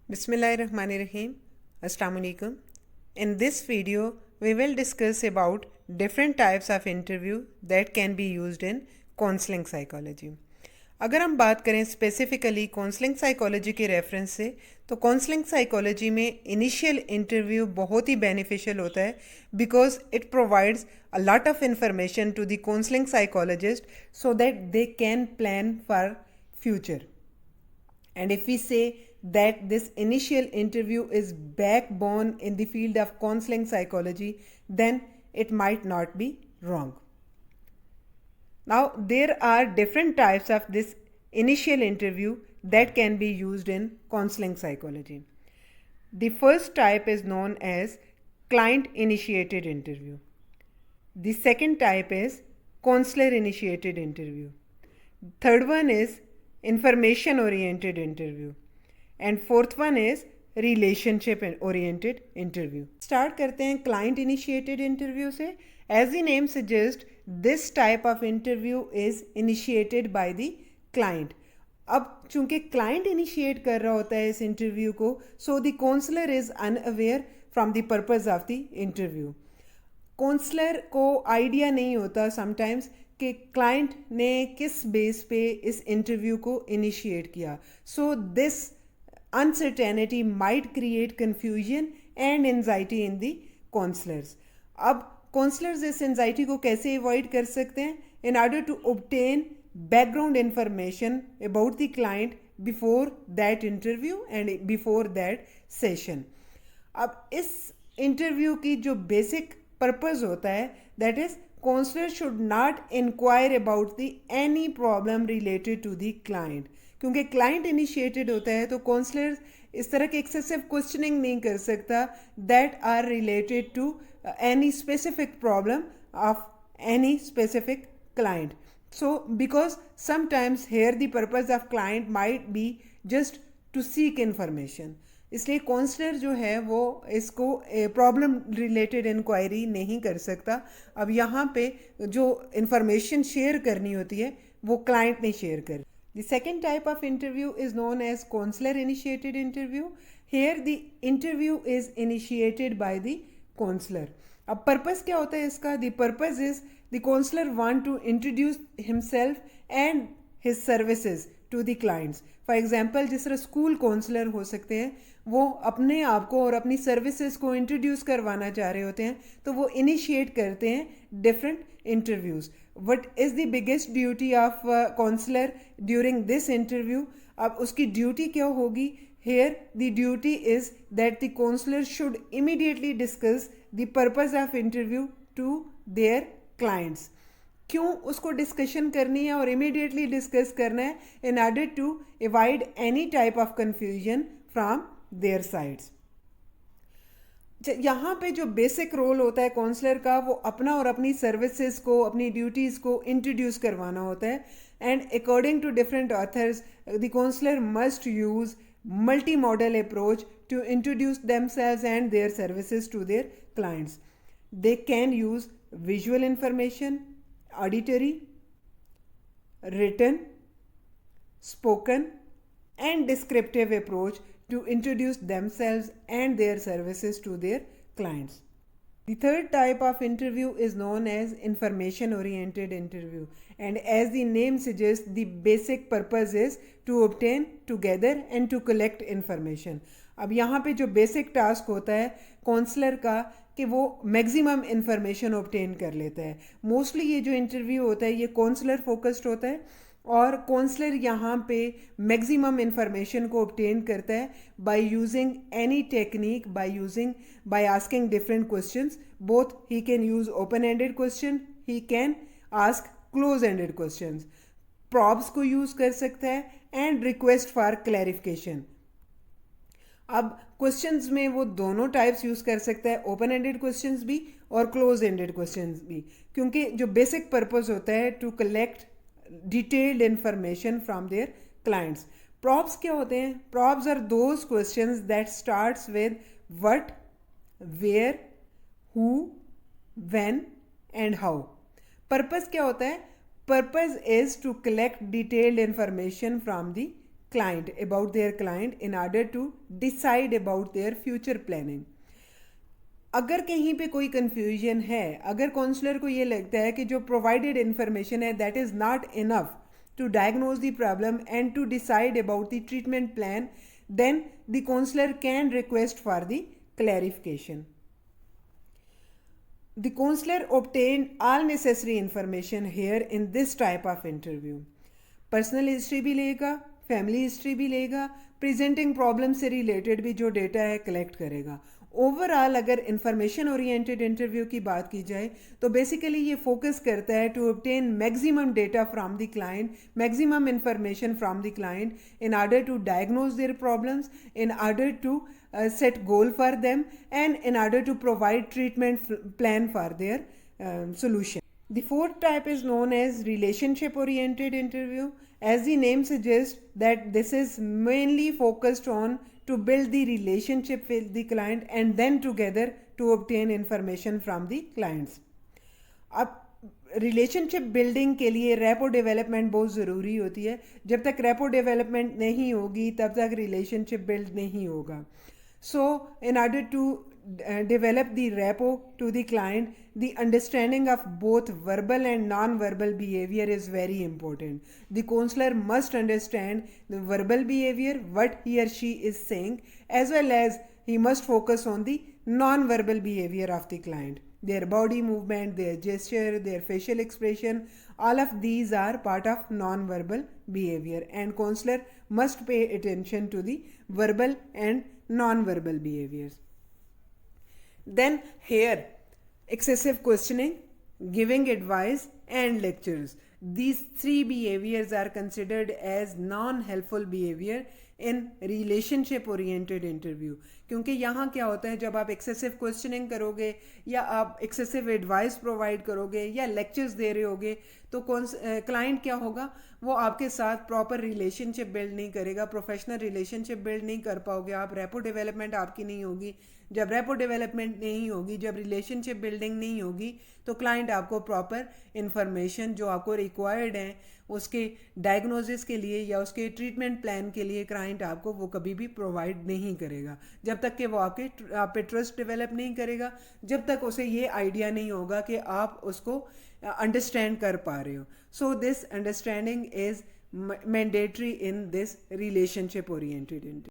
Bismillahirrahmanirrahim. Assalamu alaikum. In this video, we will discuss about different types of interview that can be used in counseling psychology. अगर हम बात करें specifically counselling psychology के reference से तो counselling psychology में initial interview बहुत ही बेनिफिशियल होता है because it provides a lot of information to the counselling psychologist so that they can plan for future. And if we say that this initial interview is backbone in the field of counseling psychology, then it might not be wrong. Now, there are different types of this initial interview that can be used in counseling psychology. The first type is known as client initiated interview. The second type is counselor initiated interview. Third one is information oriented interview, and fourth one is relationship oriented interview. Start करते हैं client initiated interview से. As the name suggests, this type of interview is initiated by the client. अब चूंकि client initiate कर रहा होता है इस interview को, so the counselor is unaware from the purpose of the interview. Counsellor को आइडिया नहीं होता समटाइम्स कि क्लाइंट ने किस बेस पे इस इंटरव्यू को इनिशिएट किया. So this uncertainty might create confusion and anxiety in the counsellors. अब काउंसलर्स इस एंजाइटी को कैसे अवॉइड कर सकते हैं? In order to obtain background information about the client before that interview and before that session. अब इस इंटरव्यू की जो बेसिक पर्पज होता है that is counsellor should not enquire about the any problem related to the client. क्योंकि client initiated होता है तो काउंसलर इस तरह के एक्सेसिव क्वेश्चनिंग नहीं कर सकता that are related to any specific problem of any specific client. So because sometimes here the purpose of client might be just to seek information. इसलिए काउंसलर जो है वो इसको प्रॉब्लम रिलेटेड इंक्वायरी नहीं कर सकता. अब यहाँ पे जो इंफॉर्मेशन शेयर करनी होती है वो क्लाइंट ने शेयर कर. The second type of interview is known as counsellor initiated interview. Here the interview is initiated by the counsellor. अब पर्पस क्या होता है इसका? The purpose is the counsellor want to introduce himself and his services to the clients. For example जिस तरह school counsellor हो सकते हैं वो अपने आप को और अपनी सर्विसेज को इंट्रोड्यूस करवाना चाह रहे होते हैं तो वो इनिशिएट करते हैं different interviews. What is the biggest duty of counsellor during this interview? अब उसकी ड्यूटी क्या होगी? Here the duty is that the counsellor should immediately discuss the purpose of interview to their clients. क्यों उसको discussion करनी है और immediately discuss करना है? In order to avoid any type of confusion from their sides. यहाँ पे जो बेसिक रोल होता है काउंसलर का वो अपना और अपनी सर्विसेज को अपनी ड्यूटीज़ को इंट्रोड्यूस करवाना होता है. And according to different authors the counsellor must use multi model approach to introduce themselves and their services to their clients. They can use visual information, auditory, written, spoken and descriptive approach to introduce themselves and their services to their clients. The third type of interview is known as information oriented interview, and as the name suggests the basic purpose is to obtain, to gather and to collect information. अब यहाँ पे जो basic task होता है counsellor का कि वो maximum information obtain कर लेता है. मोस्टली ये जो इंटरव्यू होता है ये काउंसलर फोकस्ड होता है और काउंसलर यहाँ पे मैक्सिमम इंफॉर्मेशन को ऑब्टेन करता है by using any technique, by asking different questions. Both he can use open ended question, he can ask close ended questions. प्रॉब्स को यूज कर सकता है एंड रिक्वेस्ट फॉर क्लैरिफिकेशन. अब क्वेश्चंस में वो दोनों टाइप्स यूज़ कर सकता है, ओपन एंडेड क्वेश्चंस भी और क्लोज एंडेड क्वेश्चंस भी, क्योंकि जो बेसिक पर्पस होता है to collect detailed information from their clients. Probes क्या होते हैं? Probes are those questions that starts with what, where, who, when and how. Purpose क्या होता है? Purpose is to collect detailed information from the client, about their client, in order to decide about their future planning. अगर कहीं पे कोई confusion है, अगर counsellor को ये लगता है कि जो प्रोवाइडेड इंफॉर्मेशन है that is not enough to diagnose the problem and to decide about the treatment plan, then the counselor can request for the clarification. The counselor obtained all necessary information here in this type of interview. Personal history भी लेगा, family history भी लेगा, presenting problem से related भी जो data है collect करेगा. Overall अगर इंफॉर्मेशन ओरिएंटेड इंटरव्यू की बात की जाए तो बेसिकली ये फोकस करता है to obtain maximum data from the client, maximum information from the client in order to diagnose their problems, in order to set goal for them, and in order to provide treatment plan for their solution. The fourth type is known as relationship oriented interview. As the name suggests that this is mainly focused on to build the relationship with the client and then together to obtain information from the clients. अब relationship building के लिए rapport development बहुत ज़रूरी होती है. जब तक rapport development नहीं होगी तब तक रिलेशनशिप बिल्ड नहीं होगा. So in order to develop the rapport to the client, the understanding of both verbal and non-verbal behavior is very important. The counselor must understand the verbal behavior, what he or she is saying, as well as he must focus on the non-verbal behavior of the client. Their body movement, their gesture, their facial expression, all of these are part of non-verbal behavior, and counselor must pay attention to the verbal and non-verbal behaviors. Then here, excessive questioning, giving advice and lectures. These three behaviors are considered as non-helpful behavior in relationship oriented interview. क्योंकि यहाँ क्या होता है, जब आप excessive questioning करोगे या आप एक्सेसिव एडवाइस प्रोवाइड करोगे या लेक्चर्स दे रहे होगे तो क्लाइंट क्या होगा, वो आपके साथ प्रॉपर रिलेशनशिप बिल्ड नहीं करेगा, प्रोफेशनल रिलेशनशिप बिल्ड नहीं कर पाओगे आप, रैपो डेवलपमेंट आपकी नहीं होगी. जब रैपो डेवलपमेंट नहीं होगी, जब रिलेशनशिप बिल्डिंग नहीं होगी तो क्लाइंट आपको प्रॉपर इन्फॉर्मेशन जो आपको रिक्वायर्ड है उसके डायग्नोसिस के लिए या उसके ट्रीटमेंट प्लान के लिए क्लाइंट आपको वो कभी भी प्रोवाइड नहीं करेगा. जब तक कि वो आप पे ट्रस्ट डेवलप नहीं करेगा, जब तक उसे ये आइडिया नहीं होगा कि आप उसको अंडरस्टैंड कर पा रहे हो. So this understanding is mandatory in this relationship oriented interview.